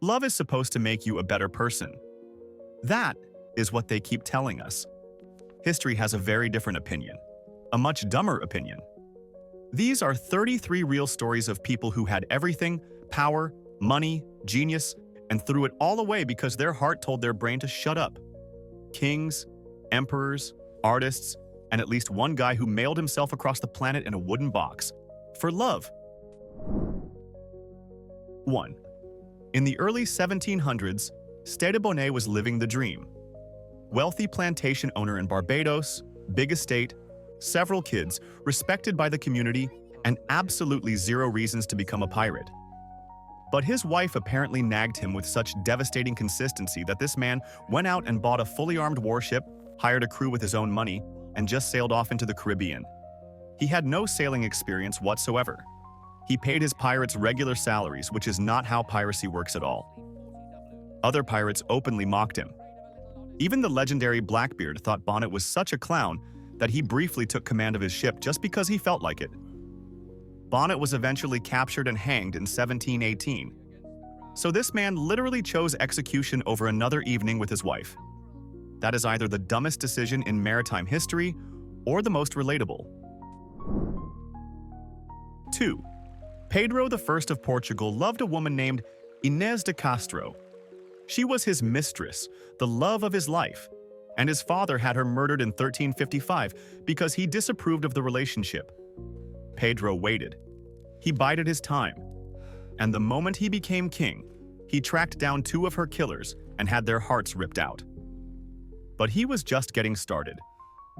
Love is supposed to make you a better person. That is what they keep telling us. History has a very different opinion, a much dumber opinion. These are 33 real stories of people who had everything, power, money, genius, and threw it all away because their heart told their brain to shut up. Kings, emperors, artists, and at least one guy who mailed himself across the planet in a wooden box. For love. 1. In the early 1700s, Stede Bonnet was living the dream. Wealthy plantation owner in Barbados, big estate, several kids, respected by the community, and absolutely zero reasons to become a pirate. But his wife apparently nagged him with such devastating consistency that this man went out and bought a fully armed warship, hired a crew with his own money, and just sailed off into the Caribbean. He had no sailing experience whatsoever. He paid his pirates regular salaries, which is not how piracy works at all. Other pirates openly mocked him. Even the legendary Blackbeard thought Bonnet was such a clown that he briefly took command of his ship just because he felt like it. Bonnet was eventually captured and hanged in 1718. So this man literally chose execution over another evening with his wife. That is either the dumbest decision in maritime history or the most relatable. 2. Pedro I of Portugal loved a woman named Ines de Castro. She was his mistress, the love of his life, and his father had her murdered in 1355 because he disapproved of the relationship. Pedro waited. He bided his time. And the moment he became king, he tracked down 2 of her killers and had their hearts ripped out. But he was just getting started.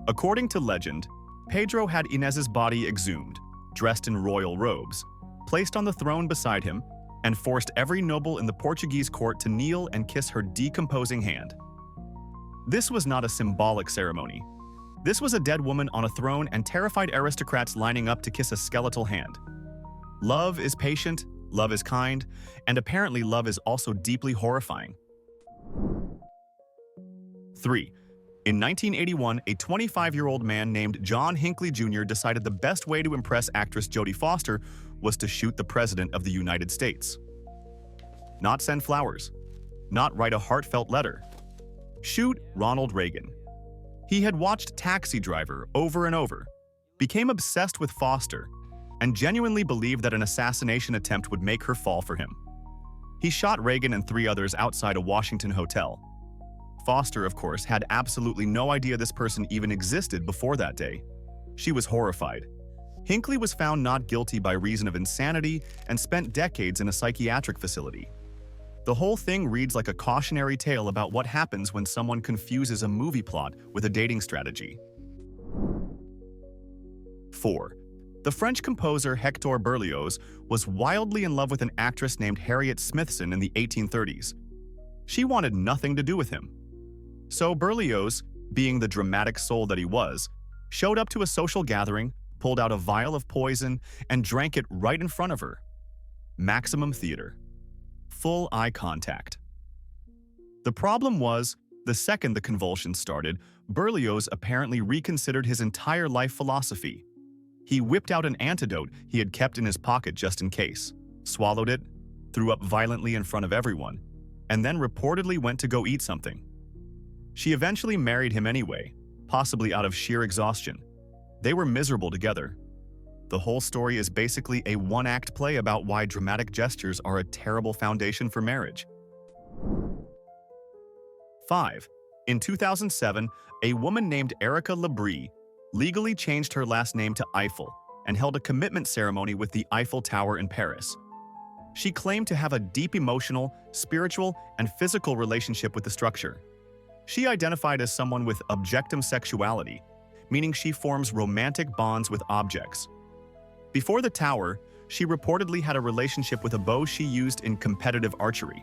According to legend, Pedro had Ines's body exhumed, dressed in royal robes, placed on the throne beside him, and forced every noble in the Portuguese court to kneel and kiss her decomposing hand. This was not a symbolic ceremony. This was a dead woman on a throne and terrified aristocrats lining up to kiss a skeletal hand. Love is patient, love is kind, and apparently love is also deeply horrifying. 3. In 1981, a 25-year-old man named John Hinckley Jr. decided the best way to impress actress Jodie Foster was to shoot the President of the United States. Not send flowers. Not write a heartfelt letter. Shoot Ronald Reagan. He had watched Taxi Driver over and over, became obsessed with Foster, and genuinely believed that an assassination attempt would make her fall for him. He shot Reagan and 3 others outside a Washington hotel. Foster, of course, had absolutely no idea this person even existed before that day. She was horrified. Hinckley was found not guilty by reason of insanity and spent decades in a psychiatric facility. The whole thing reads like a cautionary tale about what happens when someone confuses a movie plot with a dating strategy. 4. The French composer Hector Berlioz was wildly in love with an actress named Harriet Smithson in the 1830s. She wanted nothing to do with him. So Berlioz, being the dramatic soul that he was, showed up to a social gathering, pulled out a vial of poison, and drank it right in front of her. Maximum theater. Full eye contact. The problem was, the second the convulsions started, Berlioz apparently reconsidered his entire life philosophy. He whipped out an antidote he had kept in his pocket just in case, swallowed it, threw up violently in front of everyone, and then reportedly went to go eat something. She eventually married him anyway, possibly out of sheer exhaustion. They were miserable together. The whole story is basically a one-act play about why dramatic gestures are a terrible foundation for marriage. 5. In 2007, a woman named Erica Labrie legally changed her last name to Eiffel and held a commitment ceremony with the Eiffel Tower in Paris. She claimed to have a deep emotional, spiritual, and physical relationship with the structure. She identified as someone with objectum sexuality, meaning she forms romantic bonds with objects. Before the tower, she reportedly had a relationship with a bow she used in competitive archery.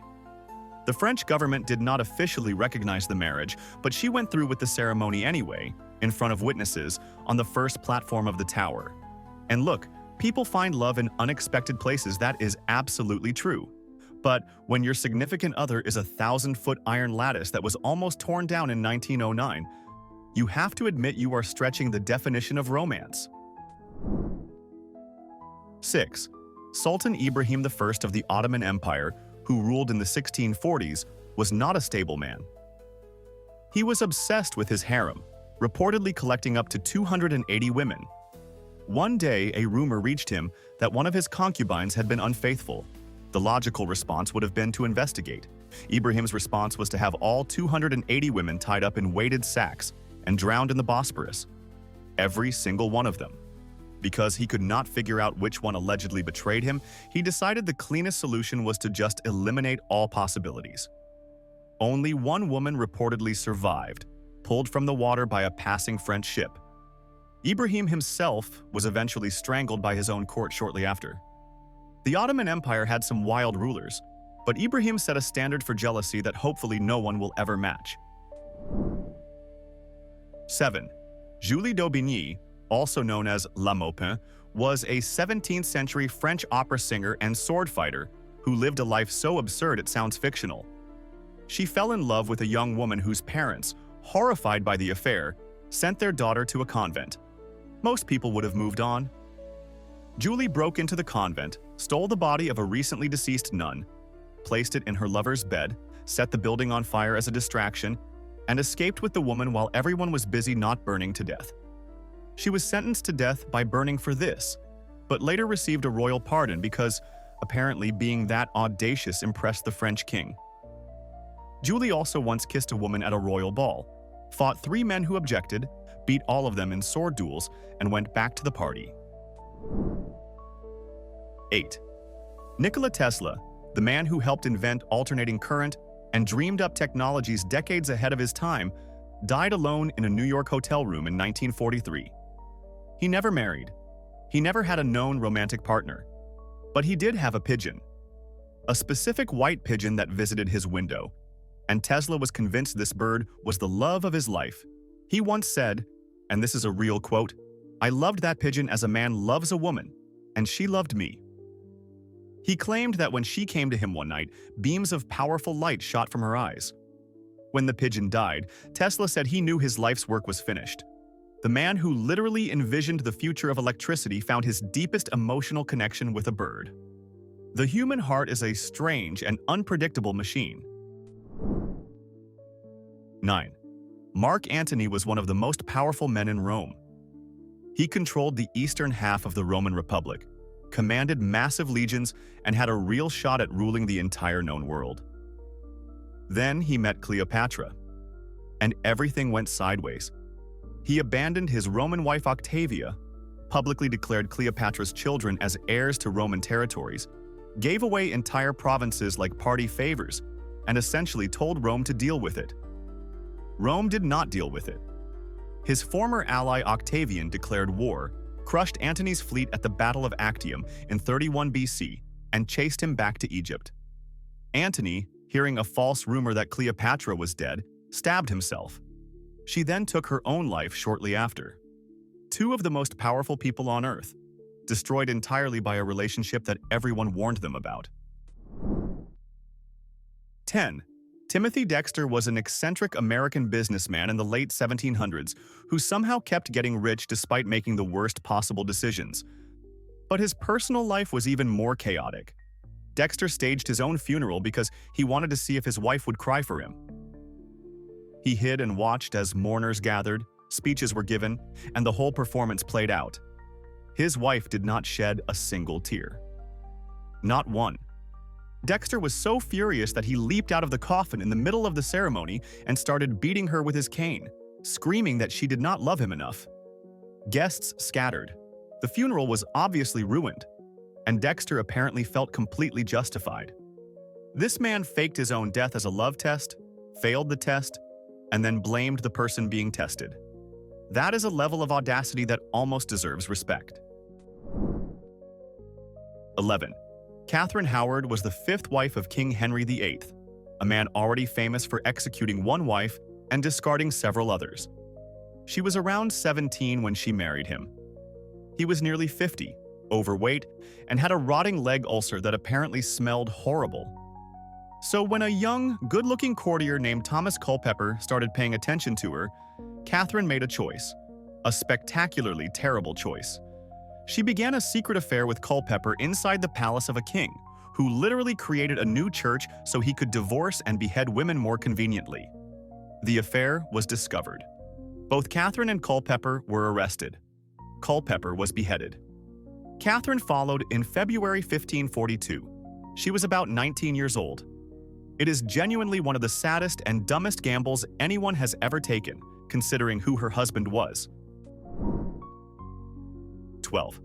The French government did not officially recognize the marriage, but she went through with the ceremony anyway, in front of witnesses, on the first platform of the tower. And look, people find love in unexpected places, that is absolutely true. But when your significant other is a 1,000-foot iron lattice that was almost torn down in 1909, you have to admit you are stretching the definition of romance. 6. Sultan Ibrahim I of the Ottoman Empire who ruled in the 1640s, was not a stable man. He was obsessed with his harem, reportedly collecting up to 280 women. One day, a rumor reached him that one of his concubines had been unfaithful. The logical response would have been to investigate. Ibrahim's response was to have all 280 women tied up in weighted sacks and drowned in the Bosphorus. Every single one of them. Because he could not figure out which one allegedly betrayed him, he decided the cleanest solution was to just eliminate all possibilities. Only one woman reportedly survived, pulled from the water by a passing French ship. Ibrahim himself was eventually strangled by his own court shortly after. The Ottoman Empire had some wild rulers, but Ibrahim set a standard for jealousy that hopefully no one will ever match. 7. Julie d'Aubigny, also known as La Maupin, was a 17th century French opera singer and sword fighter who lived a life so absurd it sounds fictional. She fell in love with a young woman whose parents, horrified by the affair, sent their daughter to a convent. Most people would have moved on. Julie broke into the convent, stole the body of a recently deceased nun, placed it in her lover's bed, set the building on fire as a distraction, and escaped with the woman while everyone was busy not burning to death. She was sentenced to death by burning for this, but later received a royal pardon because, apparently, being that audacious impressed the French king. Julie also once kissed a woman at a royal ball, fought 3 men who objected, beat all of them in sword duels, and went back to the party. 8. Nikola Tesla, the man who helped invent alternating current and dreamed up technologies decades ahead of his time, died alone in a New York hotel room in 1943. He never married. He never had a known romantic partner. But he did have a pigeon. A specific white pigeon that visited his window, and Tesla was convinced this bird was the love of his life. He once said, and this is a real quote, "I loved that pigeon as a man loves a woman, and she loved me." He claimed that when she came to him one night, beams of powerful light shot from her eyes. When the pigeon died, Tesla said he knew his life's work was finished. The man who literally envisioned the future of electricity found his deepest emotional connection with a bird. The human heart is a strange and unpredictable machine. 9. Mark Antony was one of the most powerful men in Rome. He controlled the eastern half of the Roman Republic, commanded massive legions, and had a real shot at ruling the entire known world. Then he met Cleopatra, and everything went sideways. He abandoned his Roman wife Octavia, publicly declared Cleopatra's children as heirs to Roman territories, gave away entire provinces like party favors, and essentially told Rome to deal with it. Rome did not deal with it. His former ally Octavian declared war, crushed Antony's fleet at the Battle of Actium in 31 BC, and chased him back to Egypt. Antony, hearing a false rumor that Cleopatra was dead, stabbed himself. She then took her own life shortly after. 2 of the most powerful people on Earth, destroyed entirely by a relationship that everyone warned them about. 10. Timothy Dexter was an eccentric American businessman in the late 1700s who somehow kept getting rich despite making the worst possible decisions. But his personal life was even more chaotic. Dexter staged his own funeral because he wanted to see if his wife would cry for him. He hid and watched as mourners gathered, speeches were given, and the whole performance played out. His wife did not shed a single tear. Not one. Dexter was so furious that he leaped out of the coffin in the middle of the ceremony and started beating her with his cane, screaming that she did not love him enough. Guests scattered. The funeral was obviously ruined, and Dexter apparently felt completely justified. This man faked his own death as a love test, failed the test, and then blamed the person being tested. That is a level of audacity that almost deserves respect. 11. Catherine Howard was the 5th wife of King Henry VIII, a man already famous for executing one wife and discarding several others. She was around 17 when she married him. He was nearly 50, overweight, and had a rotting leg ulcer that apparently smelled horrible. So when a young, good-looking courtier named Thomas Culpeper started paying attention to her, Catherine made a choice, a spectacularly terrible choice. She began a secret affair with Culpeper inside the palace of a king, who literally created a new church so he could divorce and behead women more conveniently. The affair was discovered. Both Catherine and Culpeper were arrested. Culpeper was beheaded. Catherine followed in February 1542. She was about 19 years old. It is genuinely one of the saddest and dumbest gambles anyone has ever taken, considering who her husband was. 12.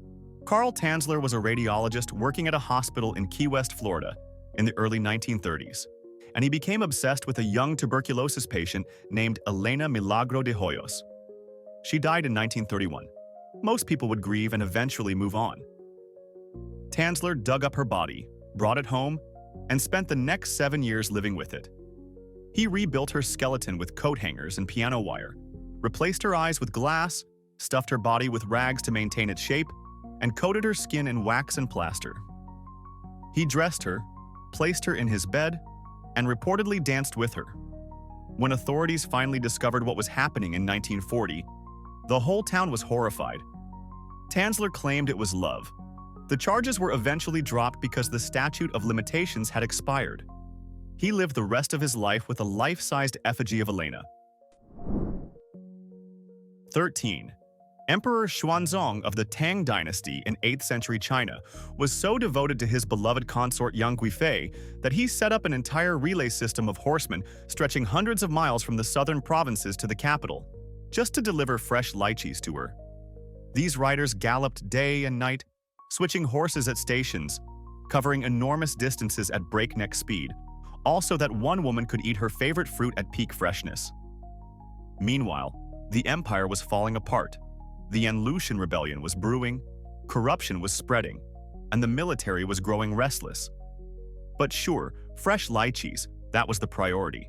Carl Tanzler was a radiologist working at a hospital in Key West, Florida, in the early 1930s, and he became obsessed with a young tuberculosis patient named Elena Milagro de Hoyos. She died in 1931. Most people would grieve and eventually move on. Tanzler dug up her body, brought it home, and spent the next 7 years living with it. He rebuilt her skeleton with coat hangers and piano wire, replaced her eyes with glass, stuffed her body with rags to maintain its shape, and coated her skin in wax and plaster. He dressed her, placed her in his bed, and reportedly danced with her. When authorities finally discovered what was happening in 1940, the whole town was horrified. Tanzler claimed it was love. The charges were eventually dropped because the statute of limitations had expired. He lived the rest of his life with a life-sized effigy of Elena. 13. Emperor Xuanzong of the Tang dynasty in 8th century China was so devoted to his beloved consort Yang Guifei that he set up an entire relay system of horsemen stretching hundreds of miles from the southern provinces to the capital, just to deliver fresh lychees to her. These riders galloped day and night, switching horses at stations, covering enormous distances at breakneck speed, all so that one woman could eat her favorite fruit at peak freshness. Meanwhile, the empire was falling apart. The Anlushan rebellion was brewing, corruption was spreading, and the military was growing restless. But sure, fresh lychees, that was the priority.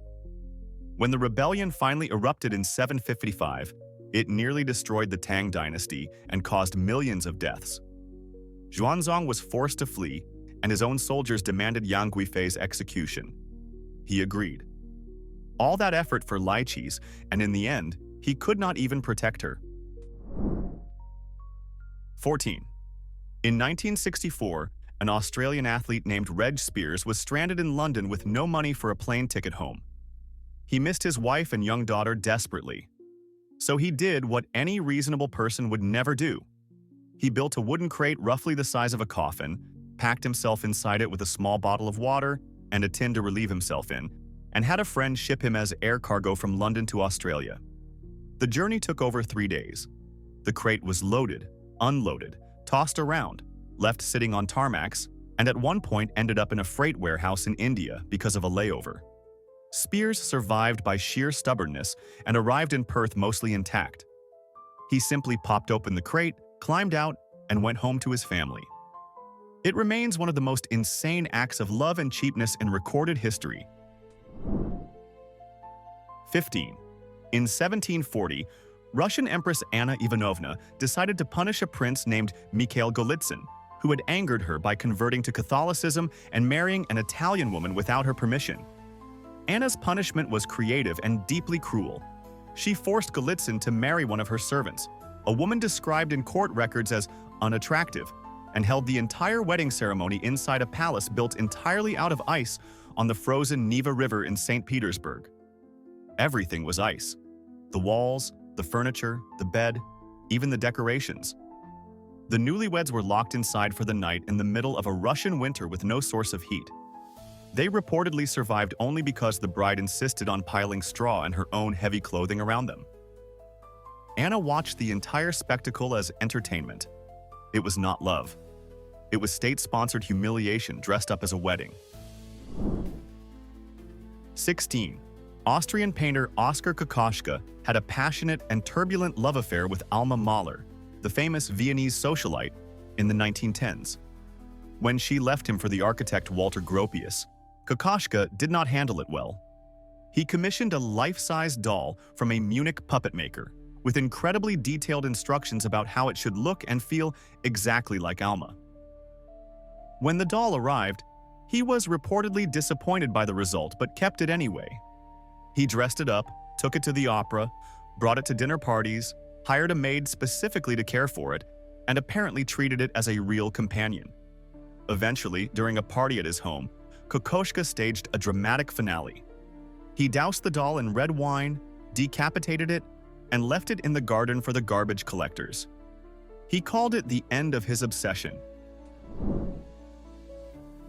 When the rebellion finally erupted in 755, it nearly destroyed the Tang dynasty and caused millions of deaths. Xuanzong was forced to flee, and his own soldiers demanded Yang Guifei's execution. He agreed. All that effort for lychees, and in the end, he could not even protect her. 14. In 1964, an Australian athlete named Reg Spears was stranded in London with no money for a plane ticket home. He missed his wife and young daughter desperately. So he did what any reasonable person would never do. He built a wooden crate roughly the size of a coffin, packed himself inside it with a small bottle of water and a tin to relieve himself in, and had a friend ship him as air cargo from London to Australia. The journey took over 3 days. The crate was loaded, unloaded, tossed around, left sitting on tarmacs, and at one point ended up in a freight warehouse in India because of a layover. Spears survived by sheer stubbornness and arrived in Perth mostly intact. He simply popped open the crate, climbed out, and went home to his family. It remains one of the most insane acts of love and cheapness in recorded history. 15. In 1740, Russian Empress Anna Ivanovna decided to punish a prince named Mikhail Golitsyn, who had angered her by converting to Catholicism and marrying an Italian woman without her permission. Anna's punishment was creative and deeply cruel. She forced Golitsyn to marry one of her servants, a woman described in court records as unattractive, and held the entire wedding ceremony inside a palace built entirely out of ice on the frozen Neva River in St. Petersburg. Everything was ice. The walls, the furniture, the bed, even the decorations. The newlyweds were locked inside for the night in the middle of a Russian winter with no source of heat. They reportedly survived only because the bride insisted on piling straw and her own heavy clothing around them. Anna watched the entire spectacle as entertainment. It was not love. It was state-sponsored humiliation dressed up as a wedding. 16. Austrian painter Oskar Kokoschka had a passionate and turbulent love affair with Alma Mahler, the famous Viennese socialite, in the 1910s. When she left him for the architect Walter Gropius, Kokoschka did not handle it well. He commissioned a life-size doll from a Munich puppet maker, with incredibly detailed instructions about how it should look and feel exactly like Alma. When the doll arrived, he was reportedly disappointed by the result but kept it anyway. He dressed it up, took it to the opera, brought it to dinner parties, hired a maid specifically to care for it, and apparently treated it as a real companion. Eventually, during a party at his home, Kokoschka staged a dramatic finale. He doused the doll in red wine, decapitated it, and left it in the garden for the garbage collectors. He called it the end of his obsession.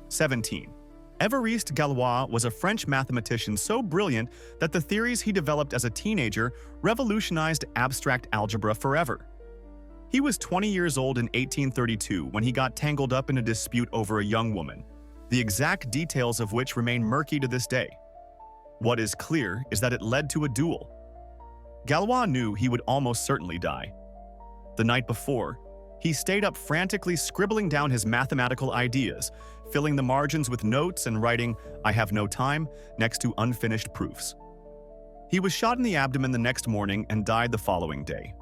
17. Évariste Galois was a French mathematician so brilliant that the theories he developed as a teenager revolutionized abstract algebra forever. He was 20 years old in 1832 when he got tangled up in a dispute over a young woman, the exact details of which remain murky to this day. What is clear is that it led to a duel. Galois knew he would almost certainly die. The night before, he stayed up frantically scribbling down his mathematical ideas, filling the margins with notes and writing, "I have no time," next to unfinished proofs. He was shot in the abdomen the next morning and died the following day.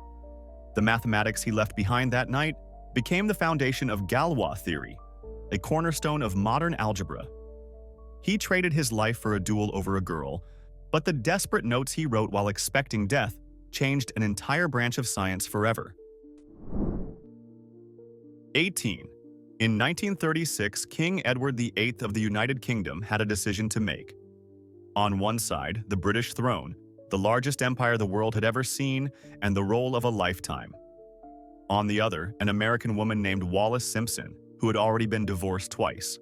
The mathematics he left behind that night became the foundation of Galois theory, a cornerstone of modern algebra. He traded his life for a duel over a girl, but the desperate notes he wrote while expecting death changed an entire branch of science forever. 18. In 1936, King Edward VIII of the United Kingdom had a decision to make. On one side, the British throne, the largest empire the world had ever seen, and the role of a lifetime. On the other, an American woman named Wallis Simpson, who had already been divorced twice.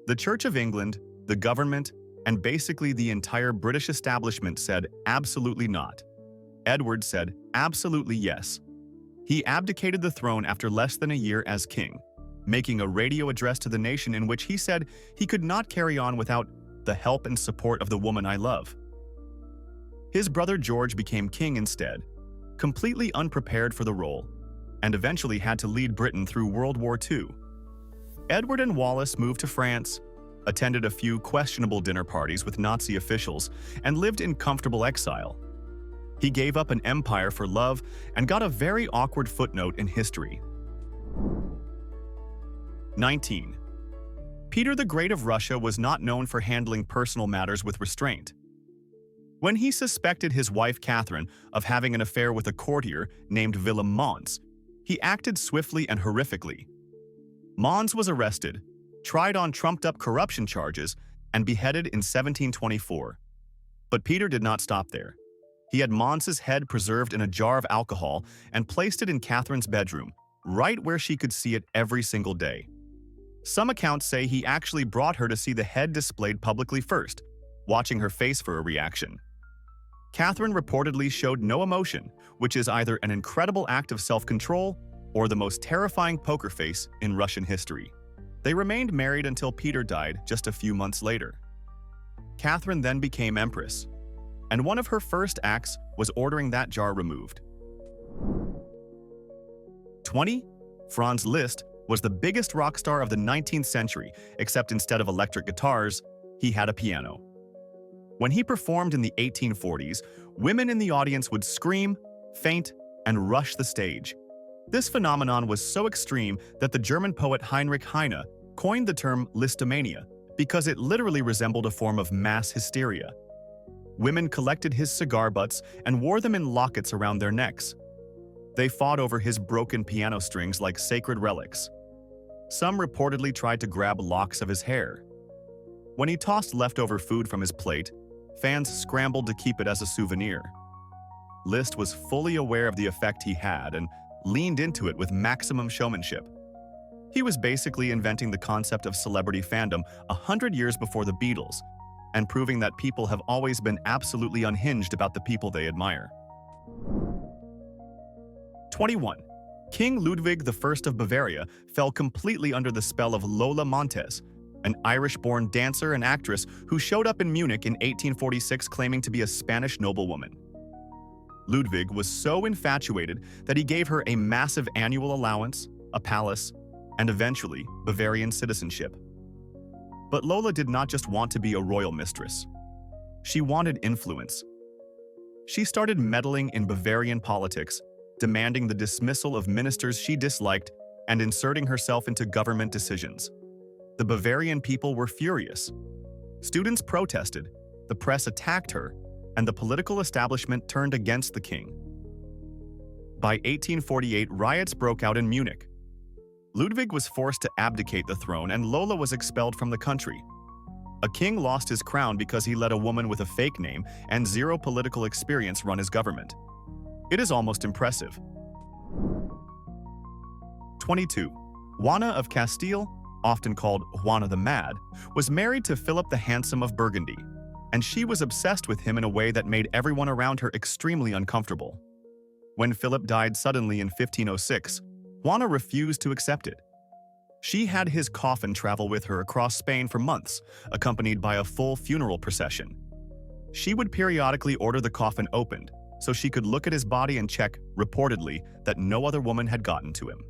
The Church of England, the government, and basically the entire British establishment said absolutely not. Edward said absolutely yes. He abdicated the throne after less than a year as king, making a radio address to the nation in which he said he could not carry on without the help and support of the woman I love. His brother George became king instead, completely unprepared for the role, and eventually had to lead Britain through World War II. Edward and Wallis moved to France, attended a few questionable dinner parties with Nazi officials, and lived in comfortable exile. He gave up an empire for love and got a very awkward footnote in history. 19. Peter the Great of Russia was not known for handling personal matters with restraint. When he suspected his wife Catherine of having an affair with a courtier named Willem Mons, he acted swiftly and horrifically. Mons was arrested, tried on trumped-up corruption charges, and beheaded in 1724. But Peter did not stop there. He had Mons's head preserved in a jar of alcohol and placed it in Catherine's bedroom, right where she could see it every single day. Some accounts say he actually brought her to see the head displayed publicly first, watching her face for a reaction. Catherine reportedly showed no emotion, which is either an incredible act of self-control or the most terrifying poker face in Russian history. They remained married until Peter died just a few months later. Catherine then became empress, and one of her first acts was ordering that jar removed. 20. Franz Liszt was the biggest rock star of the 19th century, except instead of electric guitars, he had a piano. When he performed in the 1840s, women in the audience would scream, faint, and rush the stage. This phenomenon was so extreme that the German poet Heinrich Heine coined the term Listomania because it literally resembled a form of mass hysteria. Women collected his cigar butts and wore them in lockets around their necks. They fought over his broken piano strings like sacred relics. Some reportedly tried to grab locks of his hair. When he tossed leftover food from his plate, fans scrambled to keep it as a souvenir. Liszt was fully aware of the effect he had and leaned into it with maximum showmanship. He was basically inventing the concept of celebrity fandom 100 years before the Beatles, and proving that people have always been absolutely unhinged about the people they admire. 21. King Ludwig I of Bavaria fell completely under the spell of Lola Montez, an Irish-born dancer and actress who showed up in Munich in 1846 claiming to be a Spanish noblewoman. Ludwig was so infatuated that he gave her a massive annual allowance, a palace, and eventually Bavarian citizenship. But Lola did not just want to be a royal mistress. She wanted influence. She started meddling in Bavarian politics, demanding the dismissal of ministers she disliked and inserting herself into government decisions. The Bavarian people were furious. Students protested, the press attacked her, and the political establishment turned against the king. By 1848, riots broke out in Munich. Ludwig was forced to abdicate the throne and Lola was expelled from the country. A king lost his crown because he let a woman with a fake name and zero political experience run his government. It is almost impressive. 22. Juana of Castile, often called Juana the Mad, was married to Philip the Handsome of Burgundy, and she was obsessed with him in a way that made everyone around her extremely uncomfortable. When Philip died suddenly in 1506, Juana refused to accept it. She had his coffin travel with her across Spain for months, accompanied by a full funeral procession. She would periodically order the coffin opened, so she could look at his body and check, reportedly, that no other woman had gotten to him.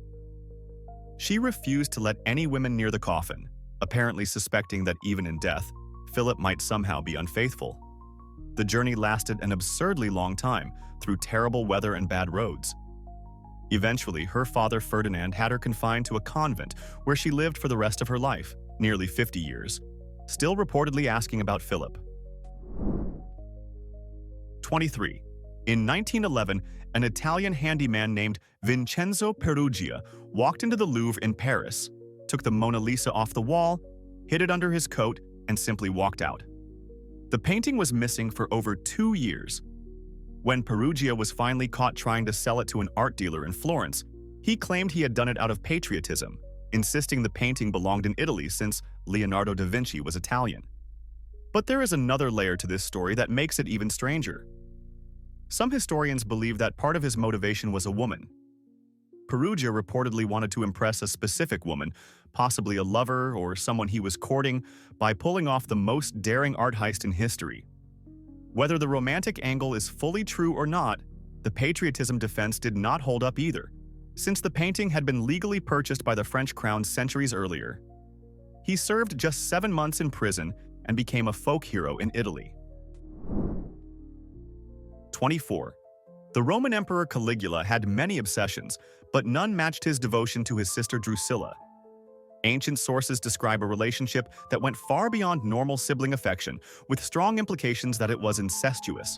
She refused to let any women near the coffin, apparently suspecting that even in death, Philip might somehow be unfaithful. The journey lasted an absurdly long time, through terrible weather and bad roads. Eventually, her father Ferdinand had her confined to a convent where she lived for the rest of her life, nearly 50 years, still reportedly asking about Philip. 23. In 1911, an Italian handyman named Vincenzo Peruggia walked into the Louvre in Paris, took the Mona Lisa off the wall, hid it under his coat, and simply walked out. The painting was missing for over 2 years. When Peruggia was finally caught trying to sell it to an art dealer in Florence, he claimed he had done it out of patriotism, insisting the painting belonged in Italy since Leonardo da Vinci was Italian. But there is another layer to this story that makes it even stranger. Some historians believe that part of his motivation was a woman. Peruggia reportedly wanted to impress a specific woman, possibly a lover or someone he was courting, by pulling off the most daring art heist in history. Whether the romantic angle is fully true or not, the patriotism defense did not hold up either, since the painting had been legally purchased by the French crown centuries earlier. He served just 7 months in prison and became a folk hero in Italy. 24. The Roman Emperor Caligula had many obsessions, but none matched his devotion to his sister Drusilla. Ancient sources describe a relationship that went far beyond normal sibling affection, with strong implications that it was incestuous.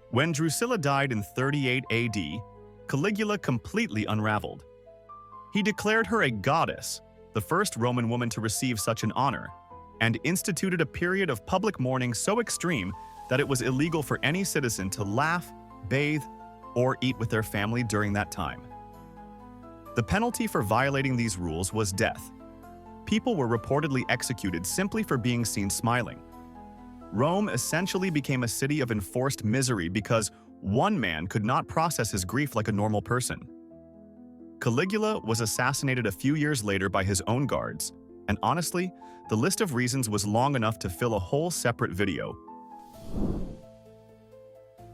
When Drusilla died in 38 AD, Caligula completely unraveled. He declared her a goddess, the first Roman woman to receive such an honor, and instituted a period of public mourning so extreme that it was illegal for any citizen to laugh, bathe, or eat with their family during that time. The penalty for violating these rules was death. People were reportedly executed simply for being seen smiling. Rome essentially became a city of enforced misery because one man could not process his grief like a normal person. Caligula was assassinated a few years later by his own guards, and honestly, the list of reasons was long enough to fill a whole separate video.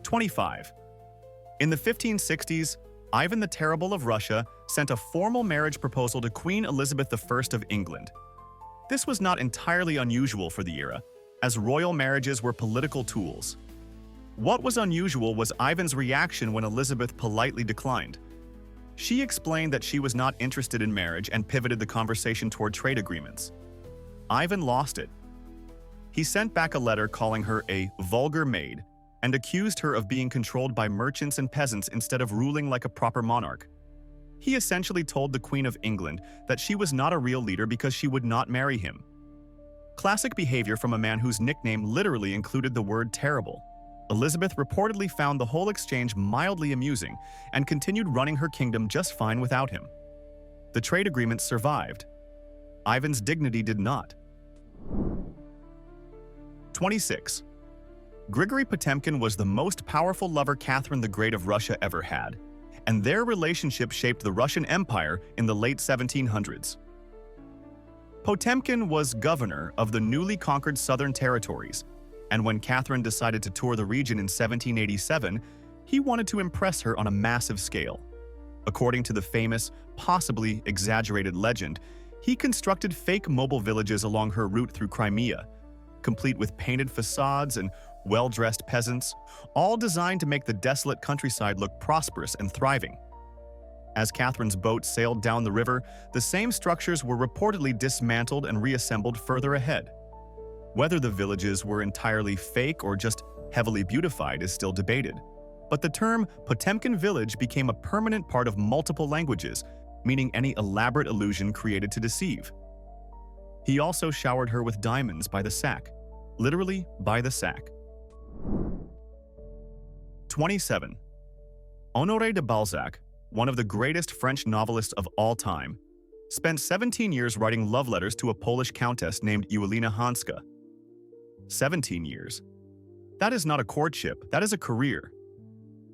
25. In the 1560s, Ivan the Terrible of Russia sent a formal marriage proposal to Queen Elizabeth I of England. This was not entirely unusual for the era, as royal marriages were political tools. What was unusual was Ivan's reaction when Elizabeth politely declined. She explained that she was not interested in marriage and pivoted the conversation toward trade agreements. Ivan lost it. He sent back a letter calling her a vulgar maid and accused her of being controlled by merchants and peasants instead of ruling like a proper monarch. He essentially told the Queen of England that she was not a real leader because she would not marry him. Classic behavior from a man whose nickname literally included the word terrible. Elizabeth reportedly found the whole exchange mildly amusing and continued running her kingdom just fine without him. The trade agreement survived. Ivan's dignity did not. 26. Grigory Potemkin was the most powerful lover Catherine the Great of Russia ever had, and their relationship shaped the Russian Empire in the late 1700s. Potemkin was governor of the newly conquered southern territories, and when Catherine decided to tour the region in 1787, he wanted to impress her on a massive scale. According to the famous, possibly exaggerated legend, he constructed fake mobile villages along her route through Crimea, complete with painted facades and well-dressed peasants, all designed to make the desolate countryside look prosperous and thriving. As Catherine's boat sailed down the river, the same structures were reportedly dismantled and reassembled further ahead. Whether the villages were entirely fake or just heavily beautified is still debated, but the term Potemkin village became a permanent part of multiple languages, meaning any elaborate illusion created to deceive. He also showered her with diamonds by the sack, literally by the sack. 27. Honoré de Balzac, one of the greatest French novelists of all time, spent 17 years writing love letters to a Polish countess named Ewelina Hanska. 17 years. That is not a courtship, that is a career.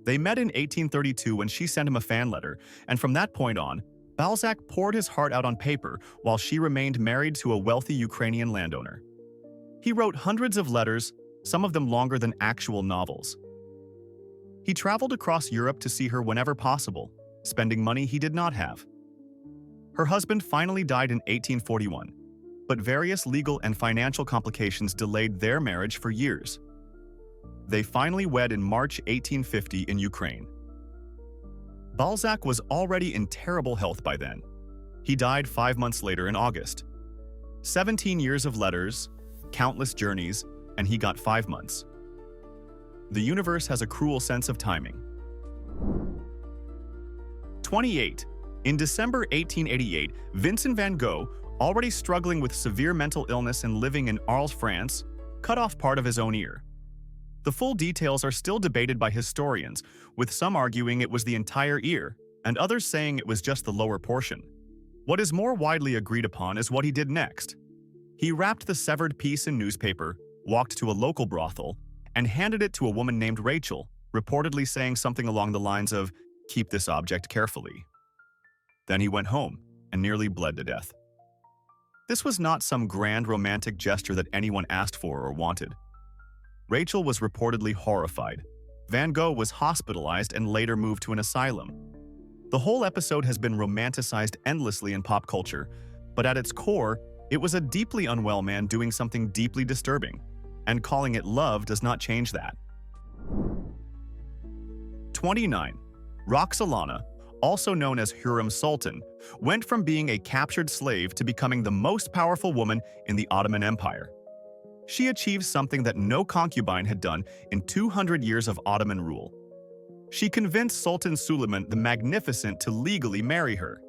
They met in 1832 when she sent him a fan letter, and from that point on, Balzac poured his heart out on paper while she remained married to a wealthy Ukrainian landowner. He wrote hundreds of letters, some of them longer than actual novels. He traveled across Europe to see her whenever possible, spending money he did not have. Her husband finally died in 1841, but various legal and financial complications delayed their marriage for years. They finally wed in March 1850 in Ukraine. Balzac was already in terrible health by then. He died 5 months later in August. 17 years of letters, countless journeys, and he got 5 months. The universe has a cruel sense of timing. 28. In December 1888, Vincent van Gogh, already struggling with severe mental illness and living in Arles, France, cut off part of his own ear. The full details are still debated by historians, with some arguing it was the entire ear, and others saying it was just the lower portion. What is more widely agreed upon is what he did next. He wrapped the severed piece in newspaper, walked to a local brothel, and handed it to a woman named Rachel, reportedly saying something along the lines of, "Keep this object carefully." Then he went home and nearly bled to death. This was not some grand romantic gesture that anyone asked for or wanted. Rachel was reportedly horrified. Van Gogh was hospitalized and later moved to an asylum. The whole episode has been romanticized endlessly in pop culture, but at its core, it was a deeply unwell man doing something deeply disturbing, and calling it love does not change that. 29. Roxolana, also known as Hürrem Sultan, went from being a captured slave to becoming the most powerful woman in the Ottoman Empire. She achieved something that no concubine had done in 200 years of Ottoman rule. She convinced Sultan Suleiman the Magnificent to legally marry her.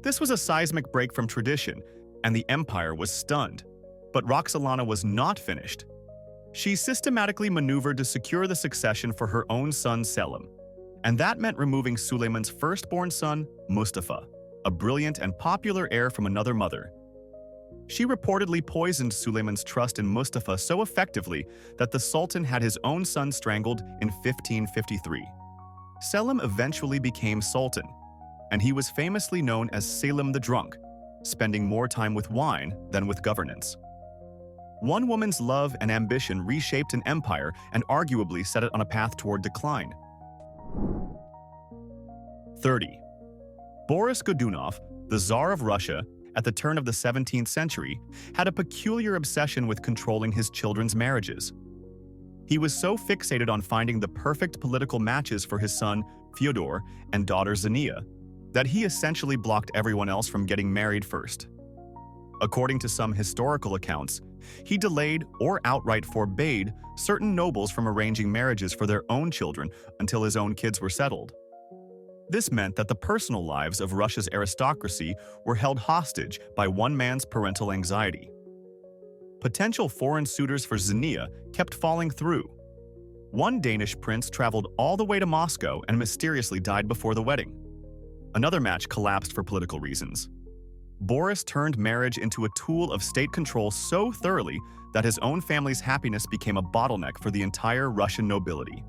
This was a seismic break from tradition, and the empire was stunned. But Roxolana was not finished. She systematically maneuvered to secure the succession for her own son Selim, and that meant removing Suleiman's firstborn son, Mustafa, a brilliant and popular heir from another mother. She reportedly poisoned Suleiman's trust in Mustafa so effectively that the Sultan had his own son strangled in 1553. Selim eventually became Sultan, and he was famously known as Selim the Drunk, spending more time with wine than with governance. One woman's love and ambition reshaped an empire and arguably set it on a path toward decline. 30. Boris Godunov, the Tsar of Russia, at the turn of the 17th century, had a peculiar obsession with controlling his children's marriages. He was so fixated on finding the perfect political matches for his son, Fyodor, and daughter Xenia, that he essentially blocked everyone else from getting married first. According to some historical accounts, he delayed or outright forbade certain nobles from arranging marriages for their own children until his own kids were settled. This meant that the personal lives of Russia's aristocracy were held hostage by one man's parental anxiety. Potential foreign suitors for Xenia kept falling through. One Danish prince traveled all the way to Moscow and mysteriously died before the wedding. Another match collapsed for political reasons. Boris turned marriage into a tool of state control so thoroughly that his own family's happiness became a bottleneck for the entire Russian nobility.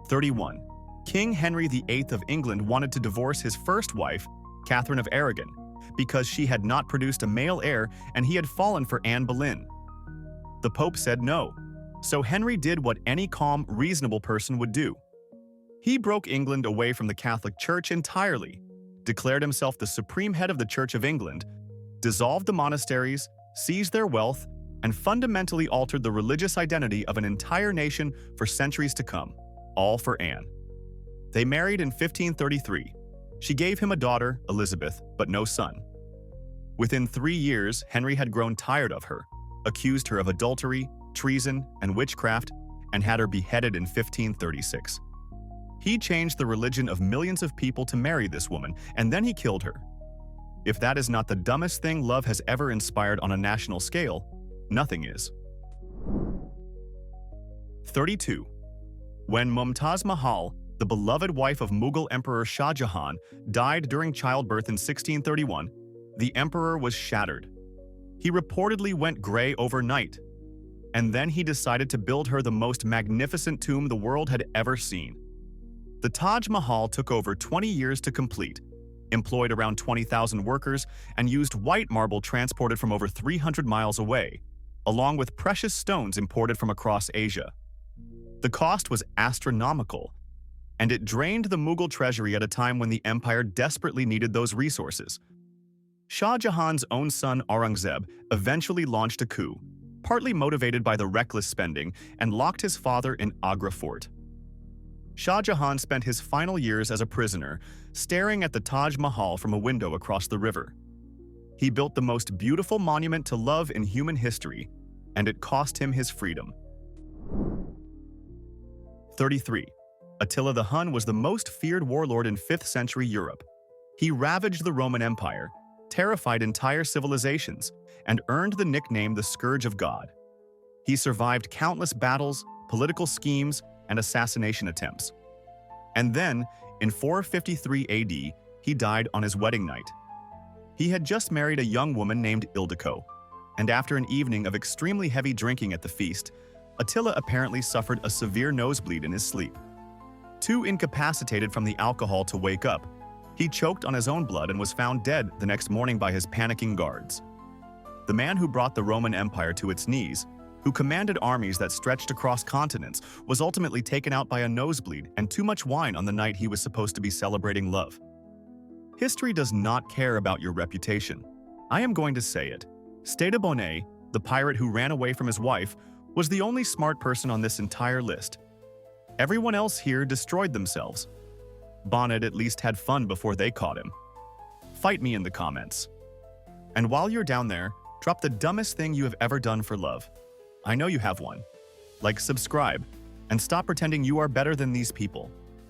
31. King Henry VIII of England wanted to divorce his first wife, Catherine of Aragon, because she had not produced a male heir and he had fallen for Anne Boleyn. The Pope said no, so Henry did what any calm, reasonable person would do. He broke England away from the Catholic Church entirely, declared himself the supreme head of the Church of England, dissolved the monasteries, seized their wealth, and fundamentally altered the religious identity of an entire nation for centuries to come, all for Anne. They married in 1533. She gave him a daughter, Elizabeth, but no son. Within 3 years, Henry had grown tired of her, accused her of adultery, treason, and witchcraft, and had her beheaded in 1536. He changed the religion of millions of people to marry this woman, and then he killed her. If that is not the dumbest thing love has ever inspired on a national scale, nothing is. 32. When Mumtaz Mahal, the beloved wife of Mughal Emperor Shah Jahan, died during childbirth in 1631, the emperor was shattered. He reportedly went gray overnight, and then he decided to build her the most magnificent tomb the world had ever seen. The Taj Mahal took over 20 years to complete, employed around 20,000 workers, and used white marble transported from over 300 miles away, along with precious stones imported from across Asia. The cost was astronomical, and it drained the Mughal treasury at a time when the empire desperately needed those resources. Shah Jahan's own son Aurangzeb eventually launched a coup, partly motivated by the reckless spending, and locked his father in Agra fort. Shah Jahan spent his final years as a prisoner, staring at the Taj Mahal from a window across the river. He built the most beautiful monument to love in human history, and it cost him his freedom. 33. Attila the Hun was the most feared warlord in 5th century Europe. He ravaged the Roman Empire, terrified entire civilizations, and earned the nickname the Scourge of God. He survived countless battles, political schemes, and assassination attempts. And then, in 453 AD, he died on his wedding night. He had just married a young woman named Ildiko, and after an evening of extremely heavy drinking at the feast, Attila apparently suffered a severe nosebleed in his sleep. Too incapacitated from the alcohol to wake up, he choked on his own blood and was found dead the next morning by his panicking guards. The man who brought the Roman Empire to its knees, who commanded armies that stretched across continents, was ultimately taken out by a nosebleed and too much wine on the night he was supposed to be celebrating love. History does not care about your reputation. I am going to say it. Stede Bonnet, the pirate who ran away from his wife, was the only smart person on this entire list. Everyone else here destroyed themselves. Bonnet at least had fun before they caught him. Fight me in the comments. And while you're down there, drop the dumbest thing you have ever done for love. I know you have one. Like, subscribe, and stop pretending you are better than these people.